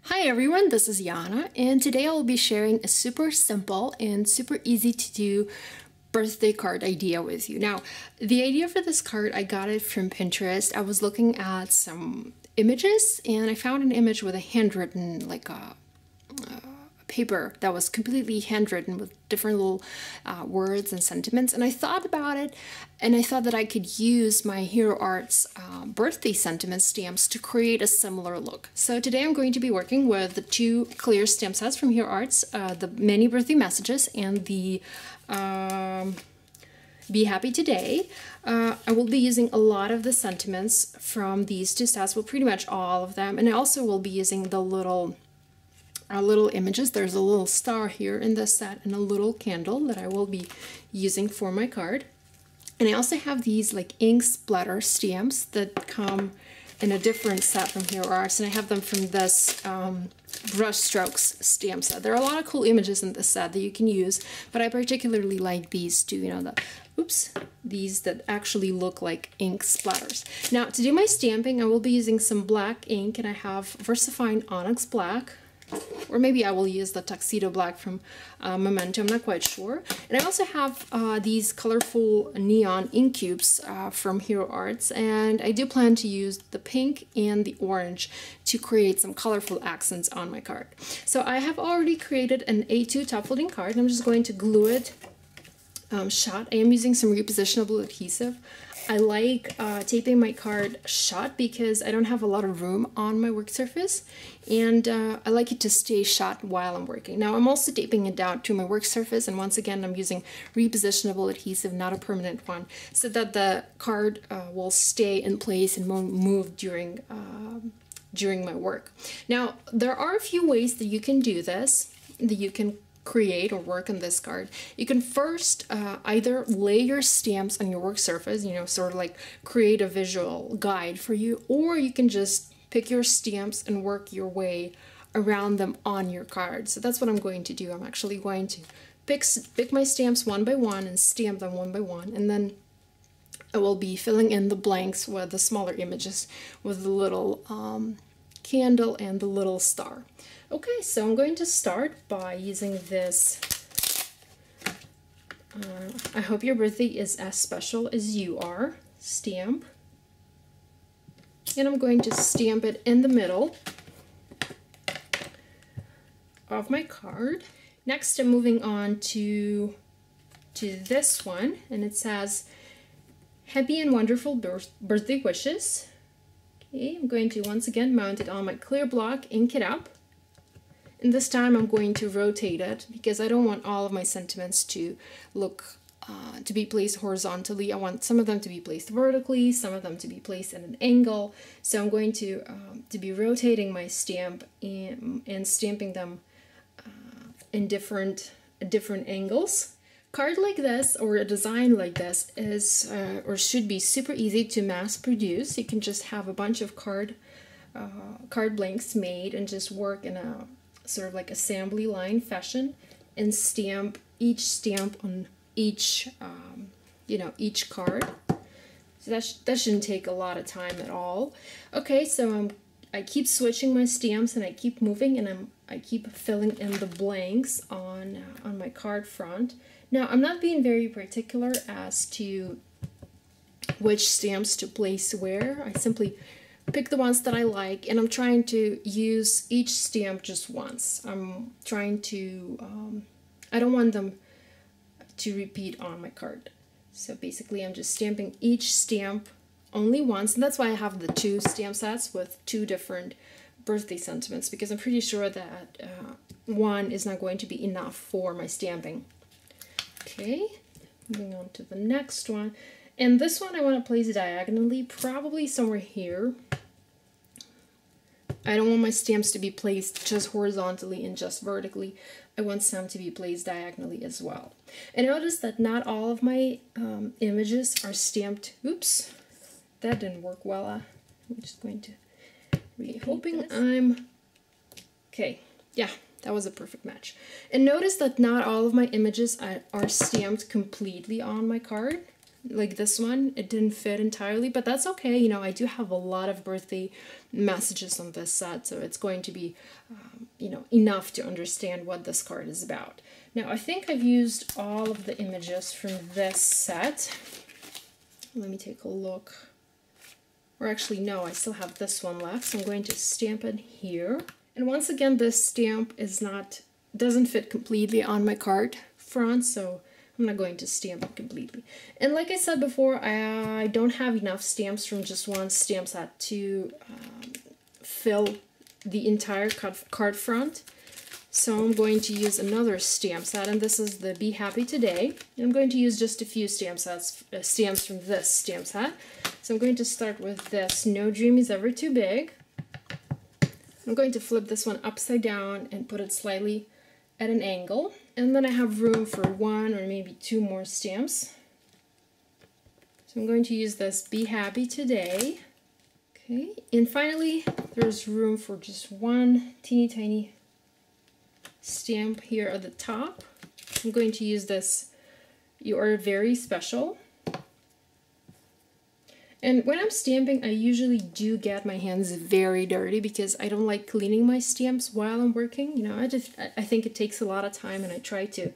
Hi everyone, this is Yana, and today I will be sharing a super simple and super easy to do birthday card idea with you. Now, the idea for this card, I got it from Pinterest. I was looking at some images and I found an image with a handwritten, like a paper that was completely handwritten with different little words and sentiments, and I thought about it and I thought that I could use my Hero Arts birthday sentiment stamps to create a similar look. So today I'm going to be working with the two clear stamp sets from Hero Arts, the Many Birthday Messages and the Be Happy Today. I will be using a lot of the sentiments from these two sets, well, pretty much all of them, and I also will be using the little images. There's a little star here in this set and a little candle that I will be using for my card. And I also have these like ink splatter stamps that come in a different set from Hero Arts, and I have them from this brush strokes stamp set. There are a lot of cool images in this set that you can use, but I particularly like these two, these that actually look like ink splatters. Now, to do my stamping, I will be using some black ink, and I have VersaFine Onyx Black, or maybe I will use the Tuxedo Black from Memento, I'm not quite sure. And I also have these colorful neon ink cubes from Hero Arts, and I do plan to use the pink and the orange to create some colorful accents on my card. So I have already created an A2 top folding card, and I'm just going to glue it shut. I am using some repositionable adhesive. I like taping my card shut because I don't have a lot of room on my work surface, and I like it to stay shut while I'm working. Now I'm also taping it down to my work surface, and once again I'm using repositionable adhesive, not a permanent one, so that the card will stay in place and won't move during my work. Now there are a few ways that you can do this, that you can create or work on this card. You can first either lay your stamps on your work surface, sort of like create a visual guide for you, or you can just pick your stamps and work your way around them on your card. So that's what I'm going to do. I'm actually going to pick my stamps one by one and stamp them one by one, and then I will be filling in the blanks with the smaller images with the little candle and the little star. Okay, so I'm going to start by using this I hope your birthday is as special as you are stamp, and I'm going to stamp it in the middle of my card. Next I'm moving on to this one, and it says happy and wonderful birthday wishes. Okay, I'm going to once again mount it on my clear block, ink it up. And this time I'm going to rotate it because I don't want all of my sentiments to look to be placed horizontally. I want some of them to be placed vertically, some of them to be placed at an angle. So I'm going to be rotating my stamp and stamping them in different angles. Card like this, or a design like this, is or should be super easy to mass produce. You can just have a bunch of card blanks made and just work in a sort of like assembly line fashion and stamp each stamp on each each card. So that shouldn't take a lot of time at all. Okay, so I keep switching my stamps and I keep moving, and I keep filling in the blanks on my card front. Now I'm not being very particular as to which stamps to place where. I simply pick the ones that I like, and I'm trying to use each stamp just once. I'm trying to, I don't want them to repeat on my card. So basically I'm just stamping each stamp only once, and that's why I have the two stamp sets with two different birthday sentiments, because I'm pretty sure that one is not going to be enough for my stamping. Okay, moving on to the next one. And this one I want to place diagonally, probably somewhere here. I don't want my stamps to be placed just horizontally and just vertically. I want some to be placed diagonally as well. And notice that not all of my images are stamped. Oops, that didn't work well. I'm just going to hoping I'm... Okay, yeah, that was a perfect match. And notice that not all of my images are stamped completely on my card. like this one. It didn't fit entirely, but that's okay. You know, I do have a lot of birthday messages on this set, so it's going to be, you know, enough to understand what this card is about. Now, I think I've used all of the images from this set. Let me take a look. Or actually, no, I still have this one left, so I'm going to stamp it here. And once again, this stamp doesn't fit completely on my card front, so I'm not going to stamp it completely. And like I said before, I don't have enough stamps from just one stamp set to fill the entire card front. So I'm going to use another stamp set, and this is the Be Happy Today. I'm going to use just a few stamps from this stamp set. So I'm going to start with this No Dream Is Ever Too Big. I'm going to flip this one upside down and put it slightly at an angle. And then I have room for one or maybe two more stamps. So I'm going to use this Be Happy Today. Okay, and finally there's room for just one teeny tiny stamp here at the top. I'm going to use this You Are Very Special. And when I'm stamping, I usually do get my hands very dirty because I don't like cleaning my stamps while I'm working. You know, I think it takes a lot of time, and I try to,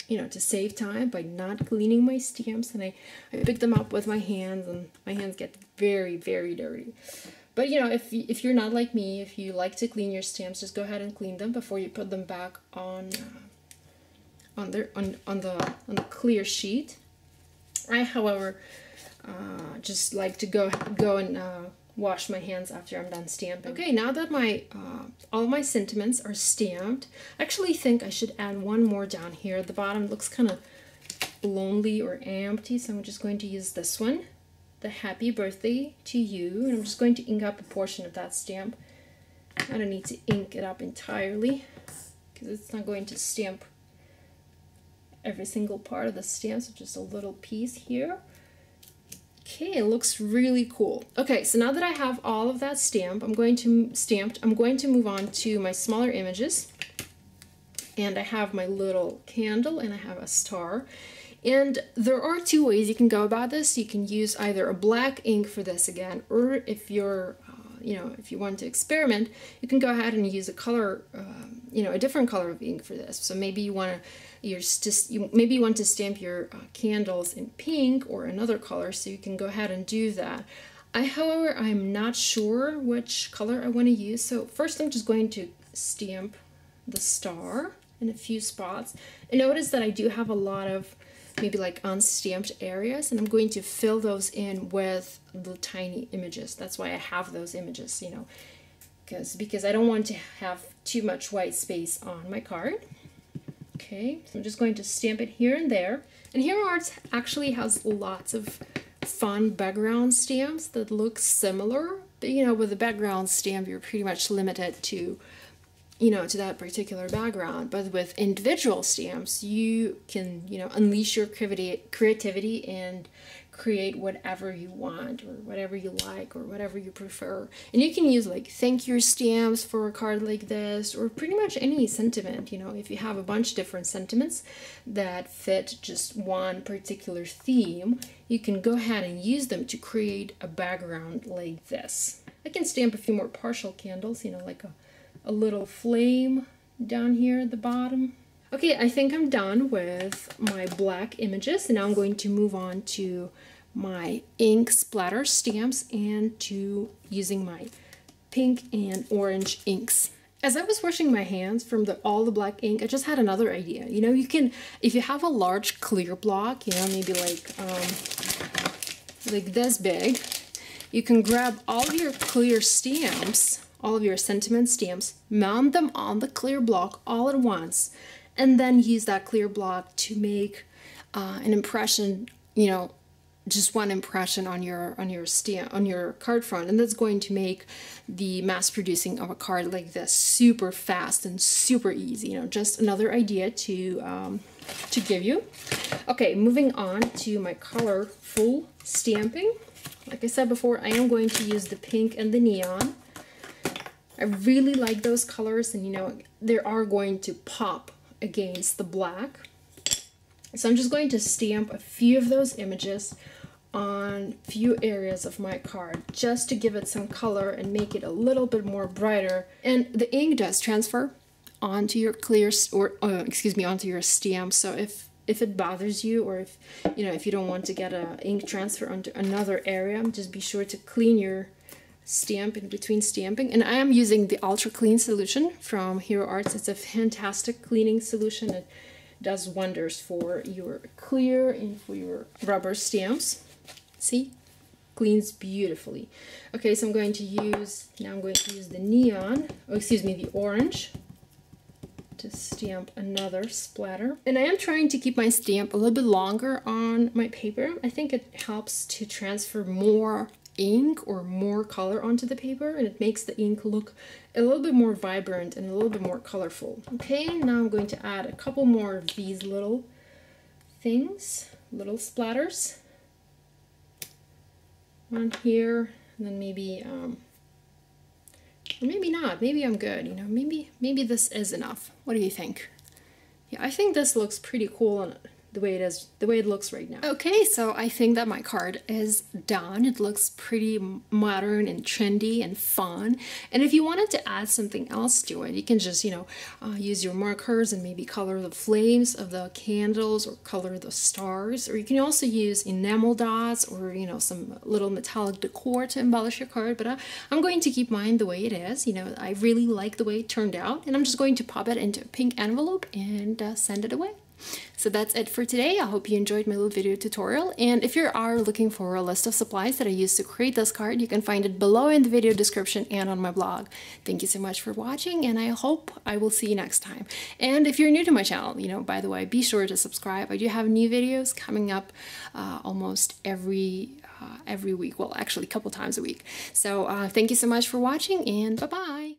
you know, to save time by not cleaning my stamps. And I pick them up with my hands, and my hands get very, very dirty. But you know, if you're not like me, if you like to clean your stamps, just go ahead and clean them before you put them back on the clear sheet. I, however, just like to go and wash my hands after I'm done stamping. Okay, now that my all my sentiments are stamped, I actually think I should add one more down here at the bottom. It looks kind of lonely or empty, so I'm just going to use this one, the Happy Birthday to You, and I'm just going to ink up a portion of that stamp. I don't need to ink it up entirely because it's not going to stamp every single part of the stamp, so just a little piece here. Okay, it looks really cool. Okay, so now that I have all of that I'm going to move on to my smaller images. And I have my little candle and I have a star. And there are two ways you can go about this. You can use either a black ink for this again, or if you're, you know, if you want to experiment, you can go ahead and use a color, you know, a different color of ink for this. So maybe you want to stamp your candles in pink or another color, so you can go ahead and do that. However, I'm not sure which color I want to use. So first I'm just going to stamp the star in a few spots. And notice that I do have a lot of maybe like unstamped areas, and I'm going to fill those in with the tiny images. That's why I have those images, you know, because I don't want to have too much white space on my card. Okay, so I'm just going to stamp it here and there. And Hero Arts actually has lots of fun background stamps that look similar, but you know, with a background stamp you're pretty much limited to, you know, to that particular background. But with individual stamps, you can, you know, unleash your creativity and create whatever you want or whatever you like or whatever you prefer. And you can use like thank you stamps for a card like this, or pretty much any sentiment. You know, if you have a bunch of different sentiments that fit just one particular theme, you can go ahead and use them to create a background like this. I can stamp a few more partial candles, you know, like a little flame down here at the bottom. Okay, I think I'm done with my black images, and now I'm going to move on to my ink splatter stamps and to using my pink and orange inks. As I was washing my hands from all the black ink, I just had another idea. You know, you can, if you have a large clear block, you know, maybe like this big, you can grab all of your clear stamps, all of your sentiment stamps, mount them on the clear block all at once, and then use that clear block to make an impression, you know, just one impression on your stamp, on your card front, and that's going to make the mass producing of a card like this super fast and super easy. You know, just another idea to give you. Okay, moving on to my colorful stamping. Like I said before, I am going to use the pink and the neon. I really like those colors, and you know, they are going to pop against the black. So I'm just going to stamp a few of those images on few areas of my card just to give it some color and make it a little bit more brighter. And the ink does transfer onto your onto your stamp. So if it bothers you, or if you don't want to get a ink transfer onto another area, just be sure to clean your stamp in between stamping. And I am using the Ultra Clean solution from Hero Arts. It's a fantastic cleaning solution. It does wonders for your clear and for your rubber stamps. See? Cleans beautifully. Okay, so I'm going to use the neon, the orange, to stamp another splatter. And I am trying to keep my stamp a little bit longer on my paper. I think it helps to transfer more ink or more color onto the paper, and it makes the ink look a little bit more vibrant and a little bit more colorful. Okay, now I'm going to add a couple more of these little things, little splatters. One here, and then maybe or maybe not, maybe I'm good, maybe this is enough. What do you think? Yeah, I think this looks pretty cool on the way it looks right now. Okay, so I think that my card is done. It looks pretty modern and trendy and fun. And if you wanted to add something else to it, you can just, use your markers and maybe color the flames of the candles or color the stars. Or you can also use enamel dots or, some little metallic decor to embellish your card. But I'm going to keep mine the way it is. I really like the way it turned out. And I'm just going to pop it into a pink envelope and send it away. So that's it for today. I hope you enjoyed my little video tutorial, and if you are looking for a list of supplies that I used to create this card, you can find it below in the video description and on my blog. Thank you so much for watching, and I hope I will see you next time. And if you're new to my channel, by the way, be sure to subscribe. I do have new videos coming up almost every week. Well, actually a couple times a week. So thank you so much for watching, and bye-bye.